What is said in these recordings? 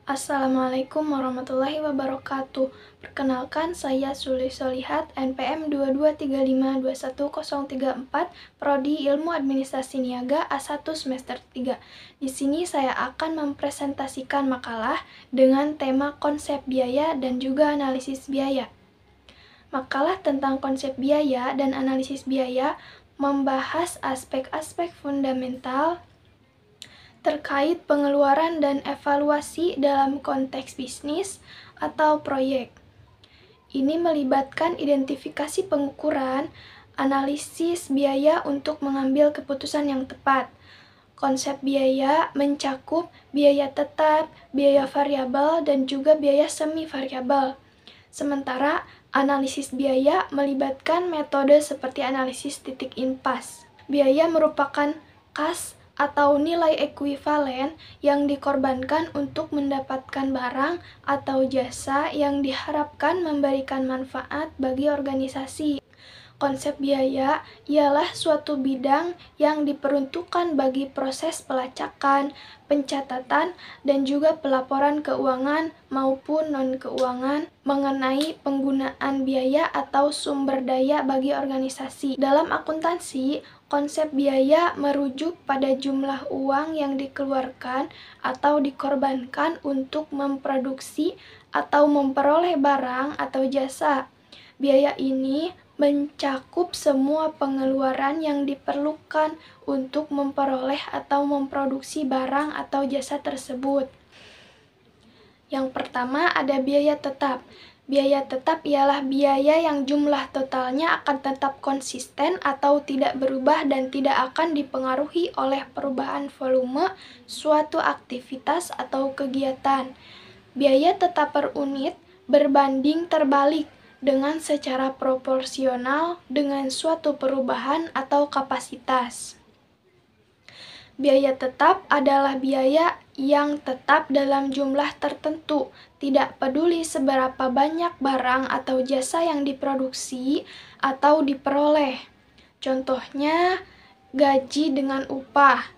Assalamualaikum warahmatullahi wabarakatuh. Perkenalkan, saya Suli Solihat, NPM 2235210034, Prodi Ilmu Administrasi Niaga A1 semester 3. Di sini saya akan mempresentasikan makalah dengan tema konsep biaya dan juga analisis biaya. Makalah tentang konsep biaya dan analisis biaya membahas aspek-aspek fundamental terkait pengeluaran dan evaluasi dalam konteks bisnis atau proyek. Ini melibatkan identifikasi pengukuran, analisis biaya untuk mengambil keputusan yang tepat. Konsep biaya mencakup biaya tetap, biaya variabel, dan juga biaya semi variabel. Sementara analisis biaya melibatkan metode seperti analisis titik impas. Biaya merupakan kas atau nilai ekuivalen yang dikorbankan untuk mendapatkan barang atau jasa yang diharapkan memberikan manfaat bagi organisasi. Konsep biaya ialah suatu bidang yang diperuntukkan bagi proses pelacakan, pencatatan, dan juga pelaporan keuangan maupun non-keuangan mengenai penggunaan biaya atau sumber daya bagi organisasi. Dalam akuntansi, konsep biaya merujuk pada jumlah uang yang dikeluarkan atau dikorbankan untuk memproduksi atau memperoleh barang atau jasa. Biaya ini mencakup semua pengeluaran yang diperlukan untuk memperoleh atau memproduksi barang atau jasa tersebut. Yang pertama ada biaya tetap. Biaya tetap ialah biaya yang jumlah totalnya akan tetap konsisten atau tidak berubah dan tidak akan dipengaruhi oleh perubahan volume suatu aktivitas atau kegiatan. Biaya tetap per unit berbanding terbalik dengan secara proporsional dengan suatu perubahan atau kapasitas. Biaya tetap adalah biaya yang tetap dalam jumlah tertentu, tidak peduli seberapa banyak barang atau jasa yang diproduksi atau diperoleh. Contohnya, gaji dengan upah.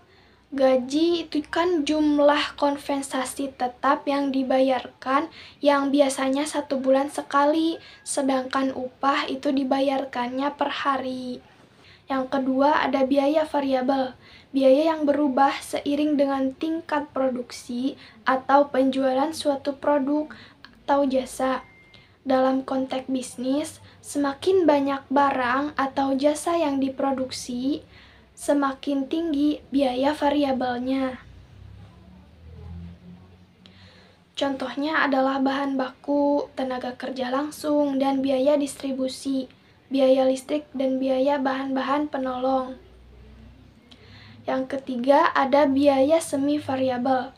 Gaji itu kan jumlah kompensasi tetap yang dibayarkan yang biasanya 1 bulan sekali, sedangkan upah itu dibayarkannya per hari. Yang kedua ada biaya variabel, biaya yang berubah seiring dengan tingkat produksi atau penjualan suatu produk atau jasa. Dalam konteks bisnis, semakin banyak barang atau jasa yang diproduksi, semakin tinggi biaya variabelnya. Contohnya adalah bahan baku, tenaga kerja langsung, dan biaya distribusi, biaya listrik, dan biaya bahan-bahan penolong. Yang ketiga ada biaya semi variabel,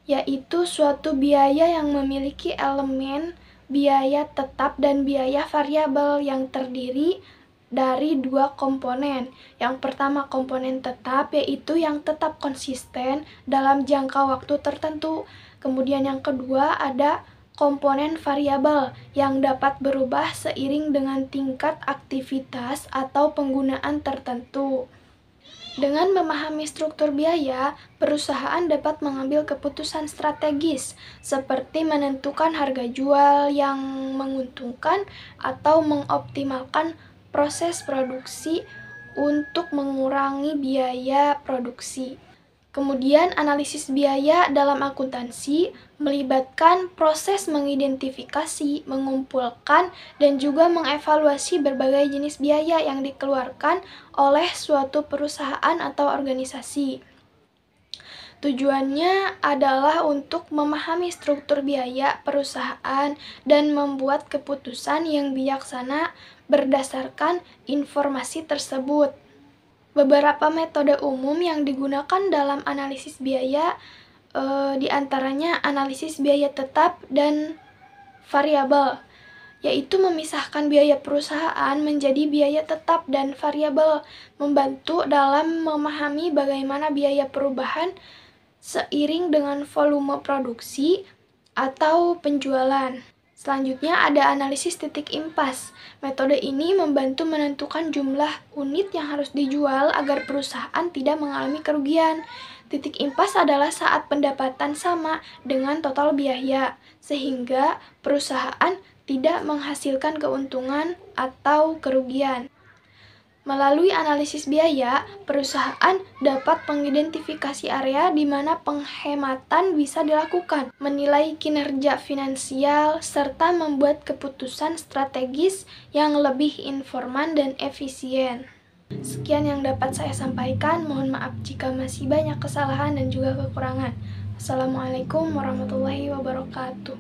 yaitu suatu biaya yang memiliki elemen biaya tetap dan biaya variabel yang terdiri dari 2 komponen. Yang pertama komponen tetap, yaitu yang tetap konsisten dalam jangka waktu tertentu. Kemudian yang kedua ada komponen variabel yang dapat berubah seiring dengan tingkat aktivitas atau penggunaan tertentu. Dengan memahami struktur biaya, perusahaan dapat mengambil keputusan strategis seperti menentukan harga jual yang menguntungkan atau mengoptimalkan proses produksi untuk mengurangi biaya produksi. Kemudian analisis biaya dalam akuntansi melibatkan proses mengidentifikasi, mengumpulkan, dan juga mengevaluasi berbagai jenis biaya yang dikeluarkan oleh suatu perusahaan atau organisasi. Tujuannya adalah untuk memahami struktur biaya perusahaan dan membuat keputusan yang bijaksana berdasarkan informasi tersebut. Beberapa metode umum yang digunakan dalam analisis biaya diantaranya analisis biaya tetap dan variabel, yaitu memisahkan biaya perusahaan menjadi biaya tetap dan variabel, membantu dalam memahami bagaimana biaya perubahan seiring dengan volume produksi atau penjualan. Selanjutnya ada analisis titik impas. Metode ini membantu menentukan jumlah unit yang harus dijual agar perusahaan tidak mengalami kerugian. Titik impas adalah saat pendapatan sama dengan total biaya, sehingga perusahaan tidak menghasilkan keuntungan atau kerugian. Melalui analisis biaya, perusahaan dapat mengidentifikasi area di mana penghematan bisa dilakukan, menilai kinerja finansial, serta membuat keputusan strategis yang lebih informan dan efisien. Sekian yang dapat saya sampaikan. Mohon maaf jika masih banyak kesalahan dan juga kekurangan. Assalamualaikum warahmatullahi wabarakatuh.